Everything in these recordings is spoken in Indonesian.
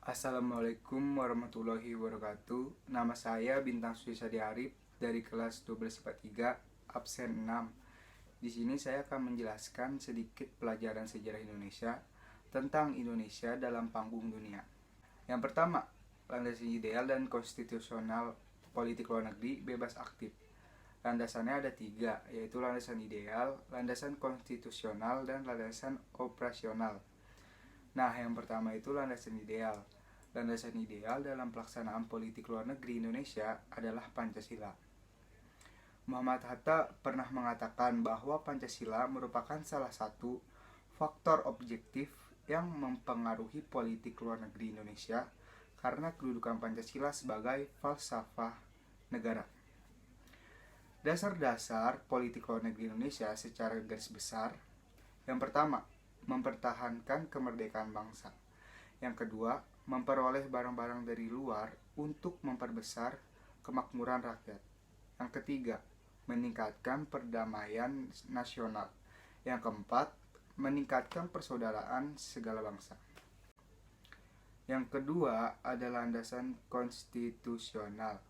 Assalamualaikum warahmatullahi wabarakatuh. Nama saya Bintang Suisadi Arif dari kelas 12 IPA 3, absen 6. Di sini saya akan menjelaskan sedikit pelajaran sejarah Indonesia tentang Indonesia dalam panggung dunia. Yang pertama, landasan ideal dan konstitusional politik luar negeri bebas aktif. Landasannya ada 3, yaitu landasan ideal, landasan konstitusional, dan landasan operasional. Nah, yang pertama itu landasan ideal. Landasan ideal dalam pelaksanaan politik luar negeri Indonesia adalah Pancasila. Muhammad Hatta pernah mengatakan bahwa Pancasila merupakan salah satu faktor objektif yang mempengaruhi politik luar negeri Indonesia karena kedudukan Pancasila sebagai falsafah negara. Dasar-dasar politik luar negeri Indonesia secara garis besar. Yang pertama, mempertahankan kemerdekaan bangsa. Yang kedua, memperoleh barang-barang dari luar untuk memperbesar kemakmuran rakyat. Yang ketiga, meningkatkan perdamaian nasional. Yang keempat, meningkatkan persaudaraan segala bangsa. Yang kedua adalah landasan konstitusional.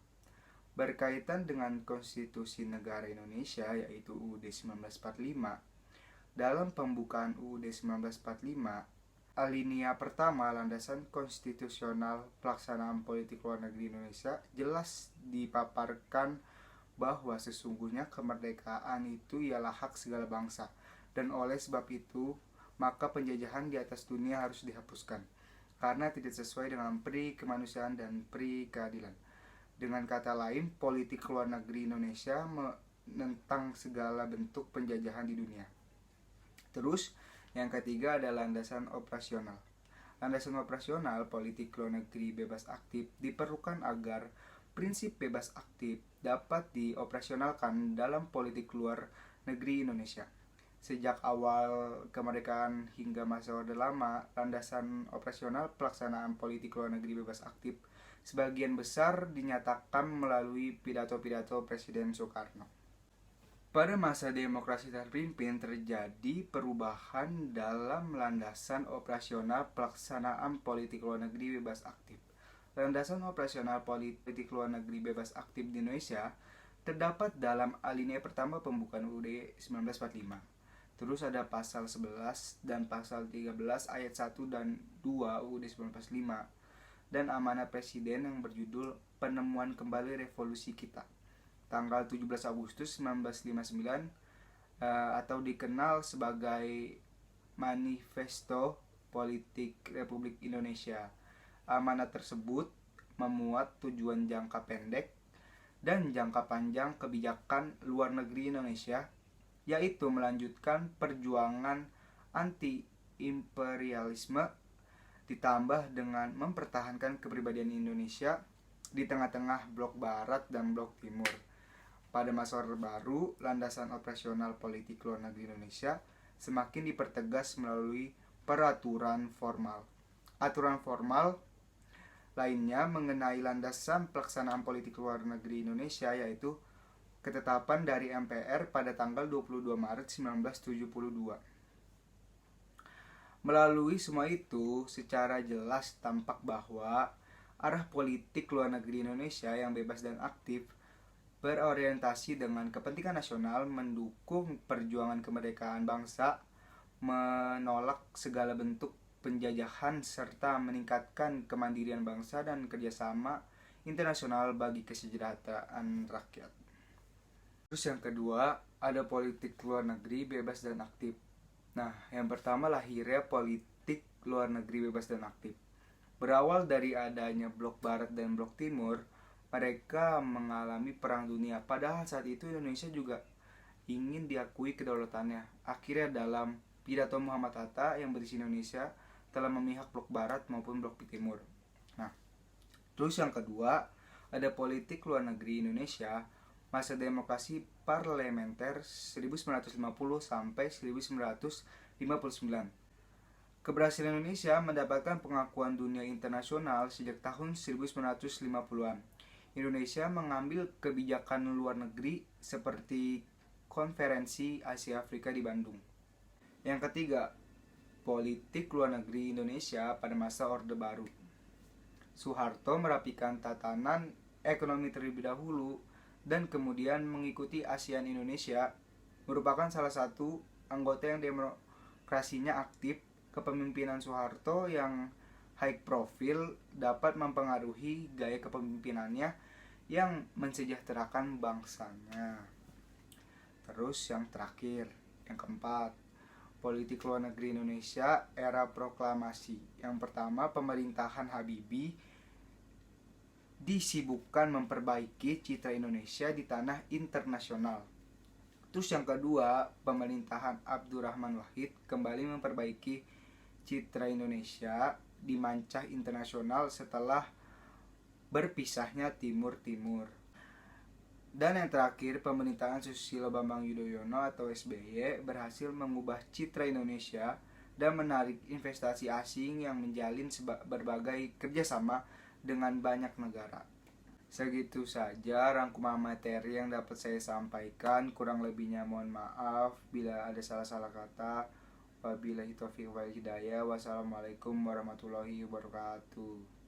Berkaitan dengan konstitusi negara Indonesia yaitu UUD 1945. Dalam pembukaan UUD 1945, alinea pertama landasan konstitusional pelaksanaan politik luar negeri Indonesia jelas dipaparkan bahwa sesungguhnya kemerdekaan itu ialah hak segala bangsa, dan oleh sebab itu maka penjajahan di atas dunia harus dihapuskan karena tidak sesuai dengan pri kemanusiaan dan pri keadilan. Dengan kata lain, politik luar negeri Indonesia menentang segala bentuk penjajahan di dunia. Terus, yang ketiga adalah landasan operasional. Landasan operasional politik luar negeri bebas aktif diperlukan agar prinsip bebas aktif dapat dioperasionalkan dalam politik luar negeri Indonesia. Sejak awal kemerdekaan hingga masa Orde Lama, landasan operasional pelaksanaan politik luar negeri bebas aktif sebagian besar dinyatakan melalui pidato-pidato Presiden Soekarno. Pada masa demokrasi terpimpin terjadi perubahan dalam landasan operasional pelaksanaan politik luar negeri bebas aktif. Landasan operasional politik luar negeri bebas aktif di Indonesia terdapat dalam alinea pertama pembukaan UUD 1945. Terus ada pasal 11 dan pasal 13 ayat 1 dan 2 UUD 1945 dan amanah Presiden yang berjudul Penemuan Kembali Revolusi Kita tanggal 17 Agustus 1959 atau dikenal sebagai Manifesto Politik Republik Indonesia. Amanat tersebut memuat tujuan jangka pendek dan jangka panjang kebijakan luar negeri Indonesia, yaitu melanjutkan perjuangan anti-imperialisme ditambah dengan mempertahankan kepribadian Indonesia di tengah-tengah blok barat dan blok timur. Pada masa Orde Baru, landasan operasional politik luar negeri Indonesia semakin dipertegas melalui peraturan formal. Aturan formal lainnya mengenai landasan pelaksanaan politik luar negeri Indonesia yaitu ketetapan dari MPR pada tanggal 22 Maret 1972. Melalui semua itu, secara jelas tampak bahwa arah politik luar negeri Indonesia yang bebas dan aktif berorientasi dengan kepentingan nasional, mendukung perjuangan kemerdekaan bangsa, menolak segala bentuk penjajahan, serta meningkatkan kemandirian bangsa dan kerjasama internasional bagi kesejahteraan rakyat. Terus yang kedua, ada politik luar negeri bebas dan aktif. Nah, yang pertama lahirnya politik luar negeri bebas dan aktif. Berawal dari adanya blok barat dan blok timur, mereka mengalami perang dunia. Padahal saat itu Indonesia juga ingin diakui kedaulatannya. Akhirnya dalam pidato Muhammad Hatta yang berisi Indonesia telah memihak blok barat maupun blok timur. Nah, terus yang kedua ada politik luar negeri Indonesia masa demokrasi parlementer 1950 sampai 1959. Keberhasilan Indonesia mendapatkan pengakuan dunia internasional sejak tahun 1950-an. Indonesia mengambil kebijakan luar negeri seperti konferensi Asia Afrika di Bandung. Yang ketiga, politik luar negeri Indonesia pada masa Orde Baru. Soeharto merapikan tatanan ekonomi terlebih dahulu dan kemudian mengikuti ASEAN Indonesia, merupakan salah satu anggota yang demokrasinya aktif. Kepemimpinan Soeharto yang high profile dapat mempengaruhi gaya kepemimpinannya yang mensejahterakan bangsanya. Terus yang terakhir, yang keempat, politik luar negeri Indonesia era proklamasi. Yang pertama, pemerintahan Habibie disibukkan memperbaiki citra Indonesia di tanah internasional. Terus yang kedua, pemerintahan Abdurrahman Wahid kembali memperbaiki citra Indonesia di mancah internasional setelah berpisahnya Timur-Timur. Dan yang terakhir, pemerintahan Susilo Bambang Yudhoyono atau SBY berhasil mengubah citra Indonesia dan menarik investasi asing yang menjalin berbagai kerjasama dengan banyak negara. Segitu saja rangkuman materi yang dapat saya sampaikan. Kurang lebihnya mohon maaf bila ada salah-salah kata. Wabillahi taufiq wal hidayah. Wassalamualaikum warahmatullahi wabarakatuh.